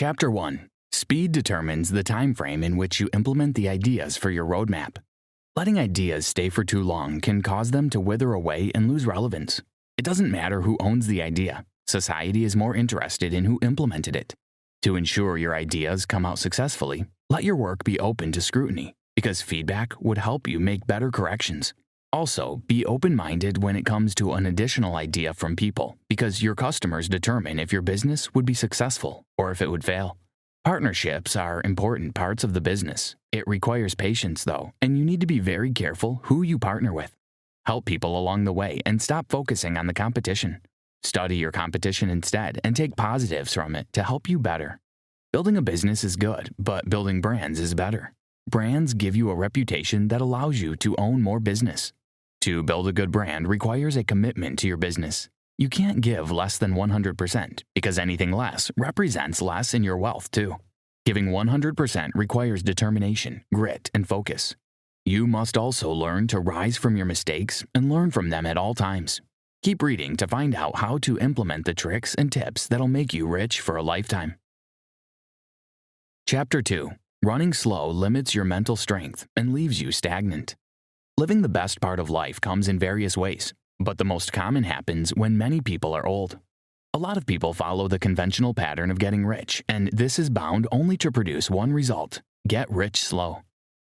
Chapter 1. Speed determines the time frame in which you implement the ideas for your roadmap. Letting ideas stay for too long can cause them to wither away and lose relevance. It doesn't matter who owns the idea. Society is more interested in who implemented it. To ensure your ideas come out successfully, let your work be open to scrutiny, because feedback would help you make better corrections. Also, be open-minded when it comes to an additional idea from people, because your customers determine if your business would be successful or if it would fail. Partnerships are important parts of the business. It requires patience, though, and you need to be very careful who you partner with. Help people along the way and stop focusing on the competition. Study your competition instead and take positives from it to help you better. Building a business is good, but building brands is better. Brands give you a reputation that allows you to own more business. To build a good brand requires a commitment to your business. You can't give less than 100% because anything less represents less in your wealth too. Giving 100% requires determination, grit, and focus. You must also learn to rise from your mistakes and learn from them at all times. Keep reading to find out how to implement the tricks and tips that'll make you rich for a lifetime. Chapter 2. Running slow limits your mental strength and leaves you stagnant. Living the best part of life comes in various ways, but the most common happens when many people are old. A lot of people follow the conventional pattern of getting rich, and this is bound only to produce one result: get rich slow.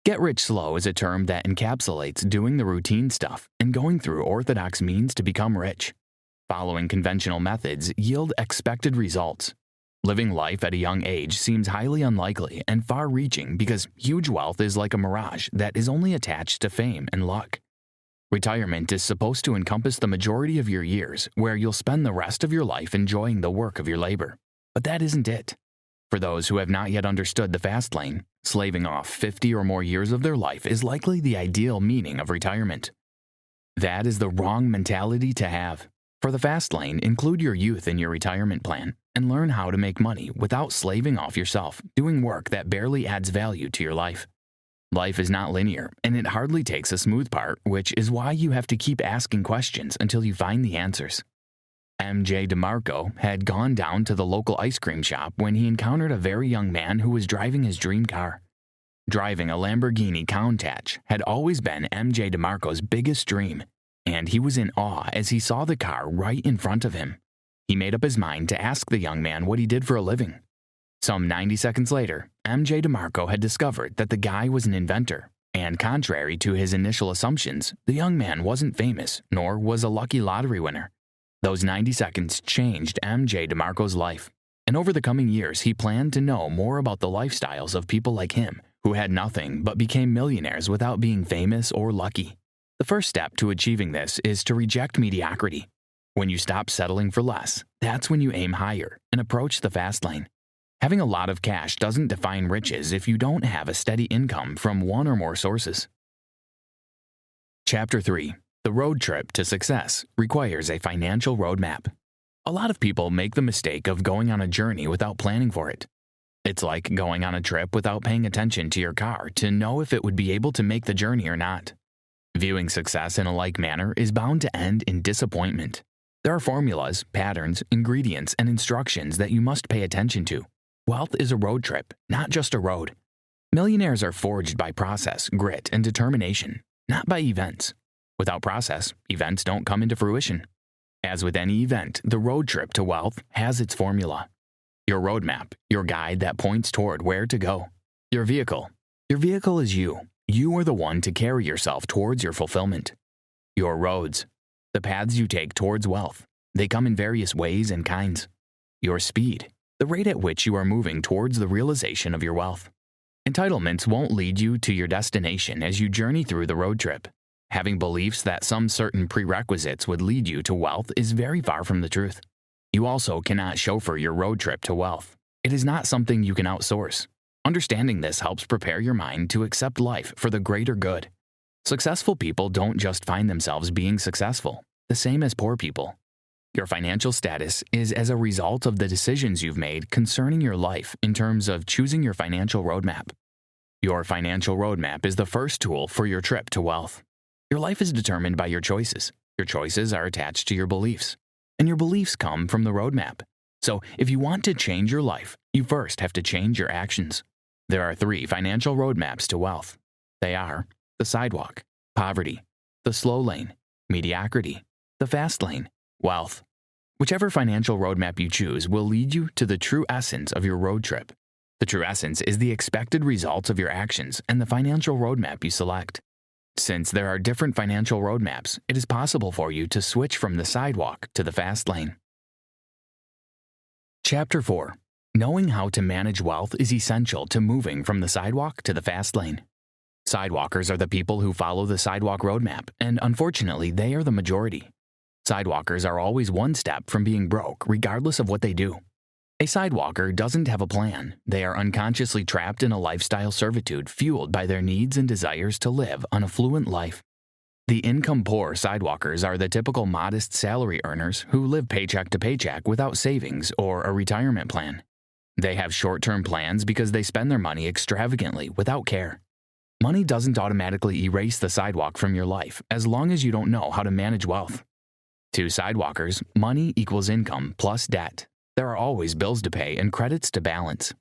Get rich slow is a term that encapsulates doing the routine stuff and going through orthodox means to become rich. Following conventional methods yield expected results. Living life at a young age seems highly unlikely and far-reaching because huge wealth is like a mirage that is only attached to fame and luck. Retirement is supposed to encompass the majority of your years, where you'll spend the rest of your life enjoying the work of your labor. But that isn't it. For those who have not yet understood the Fastlane, slaving off 50 or more years of their life is likely the ideal meaning of retirement. That is the wrong mentality to have. For the Fastlane, include your youth in your retirement plan and learn how to make money without slaving off yourself, doing work that barely adds value to your life. Life is not linear, and it hardly takes a smooth part, which is why you have to keep asking questions until you find the answers. M.J. DeMarco had gone down to the local ice cream shop when he encountered a very young man who was driving his dream car. Driving a Lamborghini Countach had always been M.J. DeMarco's biggest dream, and he was in awe as he saw the car right in front of him. He made up his mind to ask the young man what he did for a living. Some 90 seconds later, M.J. DeMarco had discovered that the guy was an inventor, and contrary to his initial assumptions, the young man wasn't famous, nor was a lucky lottery winner. Those 90 seconds changed M.J. DeMarco's life, and over the coming years he planned to know more about the lifestyles of people like him, who had nothing but became millionaires without being famous or lucky. The first step to achieving this is to reject mediocrity. When you stop settling for less, that's when you aim higher and approach the Fastlane. Having a lot of cash doesn't define riches if you don't have a steady income from one or more sources. Chapter 3. The road trip to success requires a financial roadmap. A lot of people make the mistake of going on a journey without planning for it. It's like going on a trip without paying attention to your car to know if it would be able to make the journey or not. Viewing success in a like manner is bound to end in disappointment. There are formulas, patterns, ingredients, and instructions that you must pay attention to. Wealth is a road trip, not just a road. Millionaires are forged by process, grit, and determination, not by events. Without process, events don't come into fruition. As with any event, the road trip to wealth has its formula. Your roadmap, your guide that points toward where to go. Your vehicle. Your vehicle is you. You are the one to carry yourself towards your fulfillment. Your roads. The paths you take towards wealth. They come in various ways and kinds. Your speed. The rate at which you are moving towards the realization of your wealth. Entitlements won't lead you to your destination as you journey through the road trip. Having beliefs that some certain prerequisites would lead you to wealth is very far from the truth. You also cannot chauffeur your road trip to wealth. It is not something you can outsource. Understanding this helps prepare your mind to accept life for the greater good. Successful people don't just find themselves being successful, the same as poor people. Your financial status is as a result of the decisions you've made concerning your life in terms of choosing your financial roadmap. Your financial roadmap is the first tool for your trip to wealth. Your life is determined by your choices. Your choices are attached to your beliefs, and your beliefs come from the roadmap. So if you want to change your life, you first have to change your actions. There are 3 financial roadmaps to wealth. They are the sidewalk, poverty, the slow lane, mediocrity, the fast lane, wealth. Whichever financial roadmap you choose will lead you to the true essence of your road trip. The true essence is the expected results of your actions and the financial roadmap you select. Since there are different financial roadmaps, it is possible for you to switch from the sidewalk to the fast lane. Chapter 4. Knowing how to manage wealth is essential to moving from the sidewalk to the fast lane. Sidewalkers are the people who follow the sidewalk roadmap, and unfortunately, they are the majority. Sidewalkers are always one step from being broke, regardless of what they do. A sidewalker doesn't have a plan. They are unconsciously trapped in a lifestyle servitude fueled by their needs and desires to live an affluent life. The income-poor sidewalkers are the typical modest salary earners who live paycheck to paycheck without savings or a retirement plan. They have short-term plans because they spend their money extravagantly without care. Money doesn't automatically erase the sidewalk from your life as long as you don't know how to manage wealth. To sidewalkers, money equals income plus debt. There are always bills to pay and credits to balance.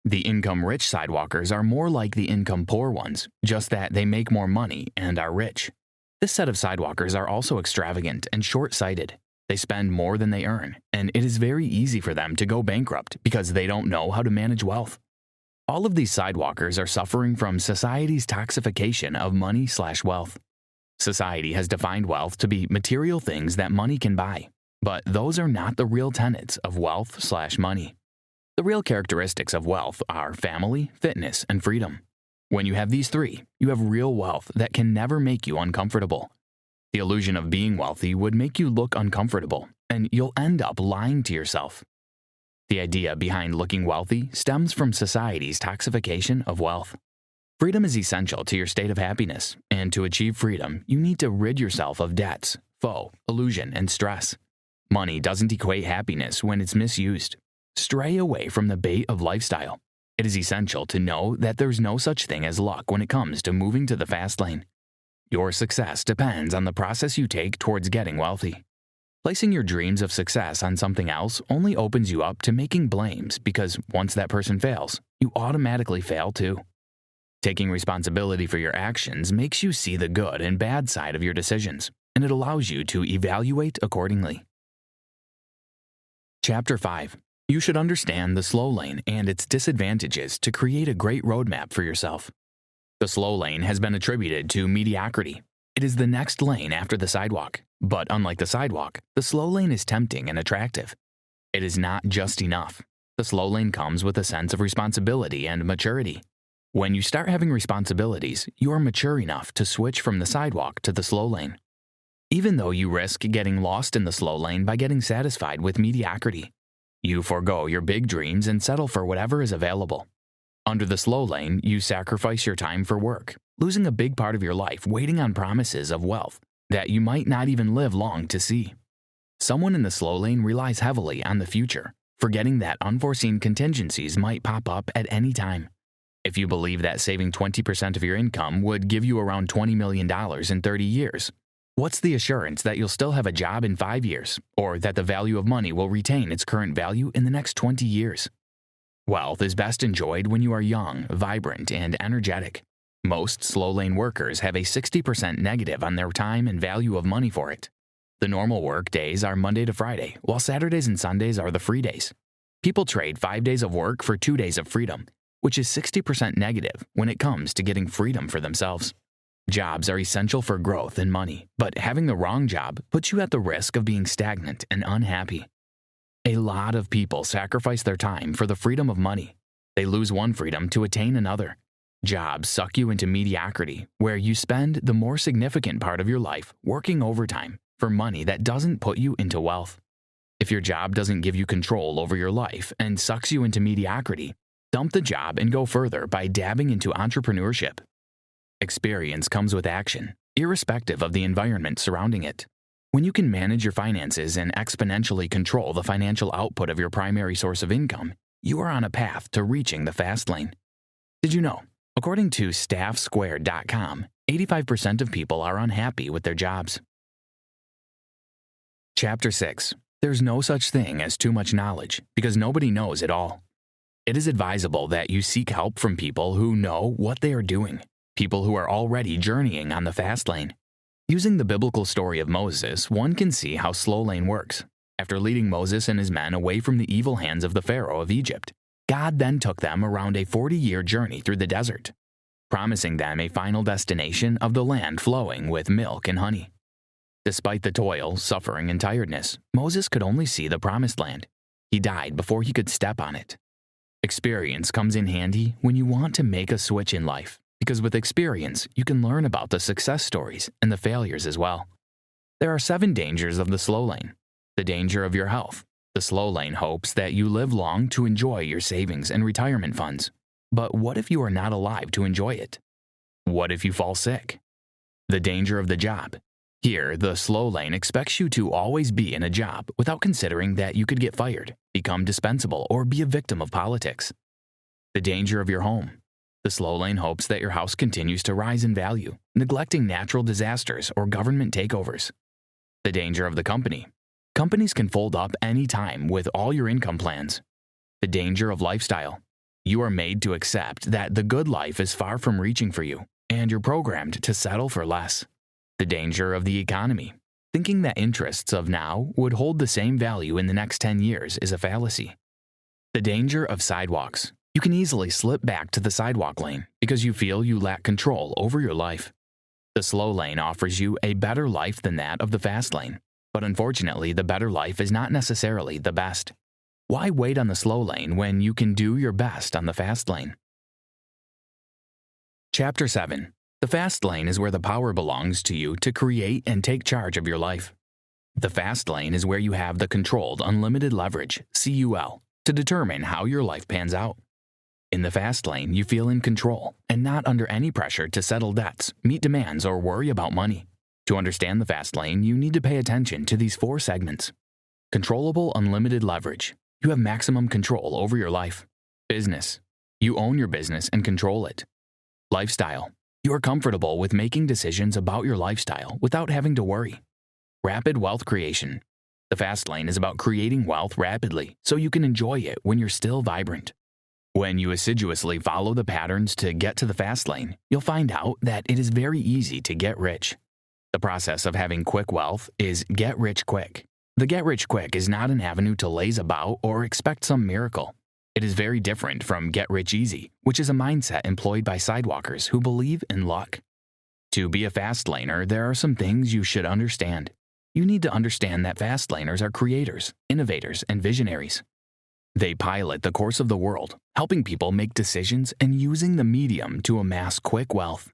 The income-rich sidewalkers are more like the income-poor ones, just that they make more money and are rich. This set of sidewalkers are also extravagant and short-sighted. They spend more than they earn, and it is very easy for them to go bankrupt because they don't know how to manage wealth. All of these sidewalkers are suffering from society's toxification of money/wealth. Society has defined wealth to be material things that money can buy, but those are not the real tenets of wealth/money. The real characteristics of wealth are family, fitness, and freedom. When you have these 3, you have real wealth that can never make you uncomfortable. The illusion of being wealthy would make you look uncomfortable, and you'll end up lying to yourself. The idea behind looking wealthy stems from society's toxification of wealth. Freedom is essential to your state of happiness, and to achieve freedom, you need to rid yourself of debts, foe, illusion, and stress. Money doesn't equate happiness when it's misused. Stray away from the bait of lifestyle. It is essential to know that there's no such thing as luck when it comes to moving to the fast lane. Your success depends on the process you take towards getting wealthy. Placing your dreams of success on something else only opens you up to making blames because once that person fails, you automatically fail too. Taking responsibility for your actions makes you see the good and bad side of your decisions, and it allows you to evaluate accordingly. Chapter 5. You should understand the slow lane and its disadvantages to create a great roadmap for yourself. The slow lane has been attributed to mediocrity. It is the next lane after the sidewalk, but unlike the sidewalk, the slow lane is tempting and attractive. It is not just enough. The slow lane comes with a sense of responsibility and maturity. When you start having responsibilities, you are mature enough to switch from the sidewalk to the slow lane. Even though you risk getting lost in the slow lane by getting satisfied with mediocrity, you forego your big dreams and settle for whatever is available. Under the slow lane, you sacrifice your time for work, losing a big part of your life waiting on promises of wealth that you might not even live long to see. Someone in the slow lane relies heavily on the future, forgetting that unforeseen contingencies might pop up at any time. If you believe that saving 20% of your income would give you around $20 million in 30 years, what's the assurance that you'll still have a job in 5 years, or that the value of money will retain its current value in the next 20 years? Wealth is best enjoyed when you are young, vibrant, and energetic. Most slow lane workers have a 60% negative on their time and value of money for it. The normal work days are Monday to Friday, while Saturdays and Sundays are the free days. People trade 5 days of work for 2 days of freedom, which is 60% negative when it comes to getting freedom for themselves. Jobs are essential for growth and money, but having the wrong job puts you at the risk of being stagnant and unhappy. A lot of people sacrifice their time for the freedom of money. They lose one freedom to attain another. Jobs suck you into mediocrity, where you spend the more significant part of your life working overtime for money that doesn't put you into wealth. If your job doesn't give you control over your life and sucks you into mediocrity, dump the job and go further by dabbing into entrepreneurship. Experience comes with action, irrespective of the environment surrounding it. When you can manage your finances and exponentially control the financial output of your primary source of income, you are on a path to reaching the fast lane. Did you know? According to staffsquared.com, 85% of people are unhappy with their jobs. Chapter 6. There's no such thing as too much knowledge because nobody knows it all. It is advisable that you seek help from people who know what they are doing, people who are already journeying on the fast lane. Using the biblical story of Moses, one can see how Slowlane works. After leading Moses and his men away from the evil hands of the Pharaoh of Egypt, God then took them around a 40-year journey through the desert, promising them a final destination of the land flowing with milk and honey. Despite the toil, suffering, and tiredness, Moses could only see the promised land. He died before he could step on it. Experience comes in handy when you want to make a switch in life, because with experience, you can learn about the success stories and the failures as well. There are 7 dangers of the slow lane. The danger of your health. The slow lane hopes that you live long to enjoy your savings and retirement funds. But what if you are not alive to enjoy it? What if you fall sick? The danger of the job. Here, the slow lane expects you to always be in a job without considering that you could get fired, become dispensable, or be a victim of politics. The danger of your home. The slow lane hopes that your house continues to rise in value, neglecting natural disasters or government takeovers. The danger of the company. Companies can fold up any time with all your income plans. The danger of lifestyle. You are made to accept that the good life is far from reaching for you, and you're programmed to settle for less. The danger of the economy. Thinking that interests of now would hold the same value in the next 10 years is a fallacy. The danger of sidewalks. You can easily slip back to the sidewalk lane because you feel you lack control over your life. The slow lane offers you a better life than that of the fast lane. But unfortunately, the better life is not necessarily the best. Why wait on the slow lane when you can do your best on the fast lane? Chapter 7. The fast lane is where the power belongs to you to create and take charge of your life. The fast lane is where you have the controlled unlimited leverage, CUL, to determine how your life pans out. In the fast lane, you feel in control and not under any pressure to settle debts, meet demands, or worry about money. To understand the fast lane, you need to pay attention to these 4 segments. Controllable unlimited leverage. You have maximum control over your life. Business. You own your business and control it. Lifestyle. You are comfortable with making decisions about your lifestyle without having to worry. Rapid wealth creation. The fast lane is about creating wealth rapidly so you can enjoy it when you're still vibrant. When you assiduously follow the patterns to get to the fast lane, you'll find out that it is very easy to get rich. The process of having quick wealth is get rich quick. The get rich quick is not an avenue to laze about or expect some miracle. It is very different from get rich easy, which is a mindset employed by sidewalkers who believe in luck. To be a fast laner, there are some things you should understand. You need to understand that fast laners are creators, innovators, and visionaries. They pilot the course of the world, helping people make decisions and using the medium to amass quick wealth.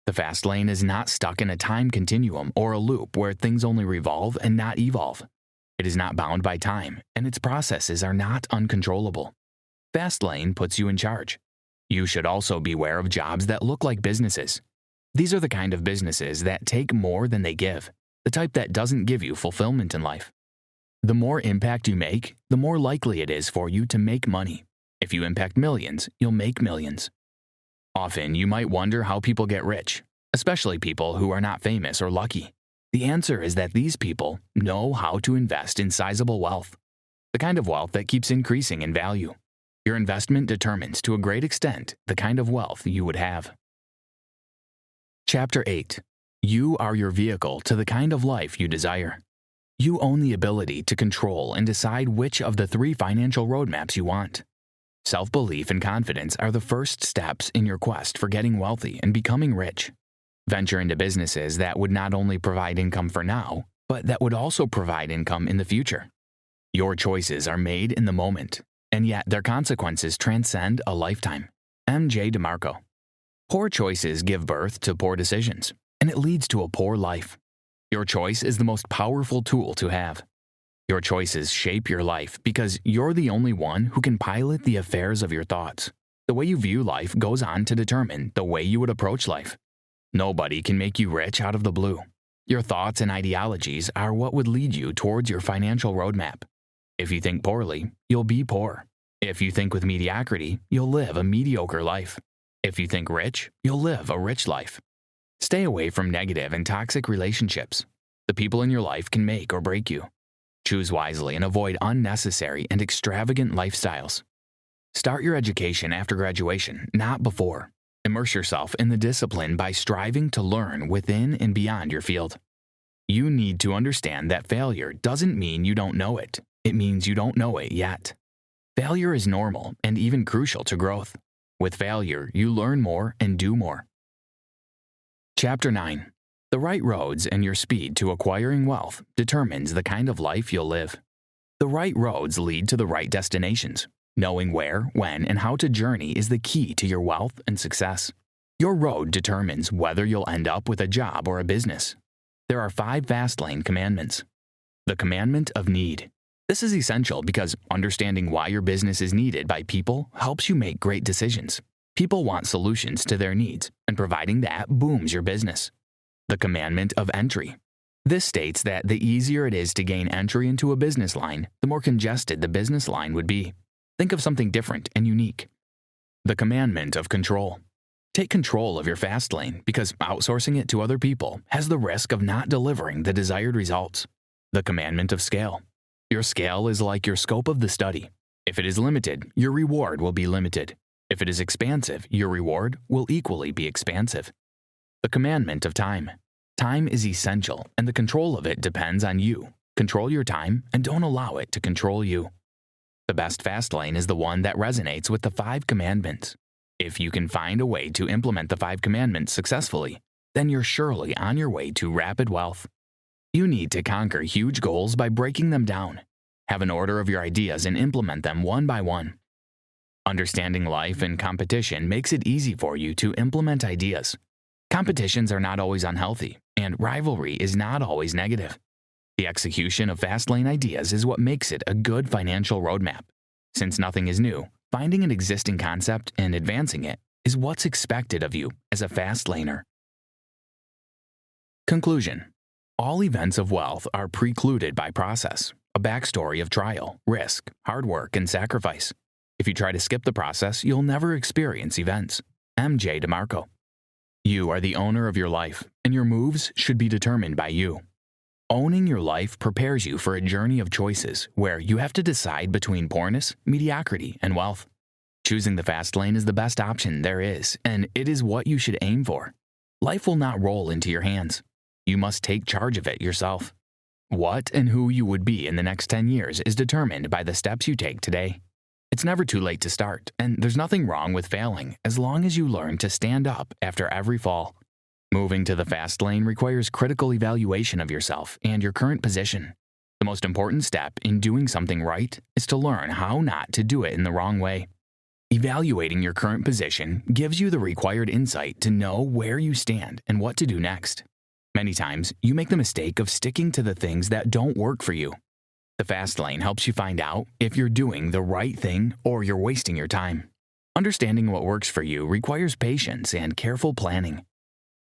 The fast lane is not stuck in a time continuum or a loop where things only revolve and not evolve. It is not bound by time, and its processes are not uncontrollable. Fast lane puts you in charge. You should also beware of jobs that look like businesses. These are the kind of businesses that take more than they give, the type that doesn't give you fulfillment in life. The more impact you make, the more likely it is for you to make money. If you impact millions, you'll make millions. Often, you might wonder how people get rich, especially people who are not famous or lucky. The answer is that these people know how to invest in sizable wealth, the kind of wealth that keeps increasing in value. Your investment determines to a great extent the kind of wealth you would have. Chapter 8. You are your vehicle to the kind of life you desire. You own the ability to control and decide which of the 3 financial roadmaps you want. Self-belief and confidence are the first steps in your quest for getting wealthy and becoming rich. Venture into businesses that would not only provide income for now, but that would also provide income in the future. Your choices are made in the moment, and yet their consequences transcend a lifetime. M.J. DeMarco. Poor choices give birth to poor decisions, and it leads to a poor life. Your choice is the most powerful tool to have. Your choices shape your life because you're the only one who can pilot the affairs of your thoughts. The way you view life goes on to determine the way you would approach life. Nobody can make you rich out of the blue. Your thoughts and ideologies are what would lead you towards your financial roadmap. If you think poorly, you'll be poor. If you think with mediocrity, you'll live a mediocre life. If you think rich, you'll live a rich life. Stay away from negative and toxic relationships. The people in your life can make or break you. Choose wisely and avoid unnecessary and extravagant lifestyles. Start your education after graduation, not before. Immerse yourself in the discipline by striving to learn within and beyond your field. You need to understand that failure doesn't mean you don't know it. It means you don't know it yet. Failure is normal and even crucial to growth. With failure, you learn more and do more. Chapter 9. The right roads and your speed to acquiring wealth determines the kind of life you'll live. The right roads lead to the right destinations. Knowing where, when, and how to journey is the key to your wealth and success. Your road determines whether you'll end up with a job or a business. There are 5 Fastlane commandments. The commandment of need. This is essential because understanding why your business is needed by people helps you make great decisions. People want solutions to their needs, and providing that booms your business. The commandment of entry. This states that the easier it is to gain entry into a business line, the more congested the business line would be. Think of something different and unique. The commandment of control. Take control of your fast lane because outsourcing it to other people has the risk of not delivering the desired results. The commandment of scale. Your scale is like your scope of the study. If it is limited, your reward will be limited. If it is expansive, your reward will equally be expansive. The commandment of time. Time is essential, and the control of it depends on you. Control your time and don't allow it to control you. The best fast lane is the one that resonates with the 5 commandments. If you can find a way to implement the 5 commandments successfully, then you're surely on your way to rapid wealth. You need to conquer huge goals by breaking them down. Have an order of your ideas and implement them one by one. Understanding life and competition makes it easy for you to implement ideas. Competitions are not always unhealthy, and rivalry is not always negative. The execution of Fastlane ideas is what makes it a good financial roadmap. Since nothing is new, finding an existing concept and advancing it is what's expected of you as a Fastlaner. Conclusion. All events of wealth are precluded by process, a backstory of trial, risk, hard work, and sacrifice. If you try to skip the process, you'll never experience events. M.J. DeMarco. You are the owner of your life, and your moves should be determined by you. Owning your life prepares you for a journey of choices where you have to decide between poorness, mediocrity, and wealth. Choosing the fast lane is the best option there is, and it is what you should aim for. Life will not roll into your hands. You must take charge of it yourself. What and who you would be in the next 10 years is determined by the steps you take today. It's never too late to start, and there's nothing wrong with failing as long as you learn to stand up after every fall. Moving to the fast lane requires critical evaluation of yourself and your current position. The most important step in doing something right is to learn how not to do it in the wrong way. Evaluating your current position gives you the required insight to know where you stand and what to do next. Many times, you make the mistake of sticking to the things that don't work for you. The fast lane helps you find out if you're doing the right thing or you're wasting your time. Understanding what works for you requires patience and careful planning.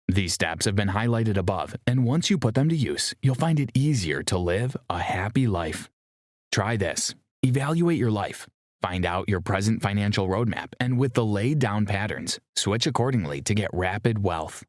These steps have been highlighted above, and once you put them to use, you'll find it easier to live a happy life. Try this. Evaluate your life. Find out your present financial roadmap, and with the laid down patterns, switch accordingly to get rapid wealth.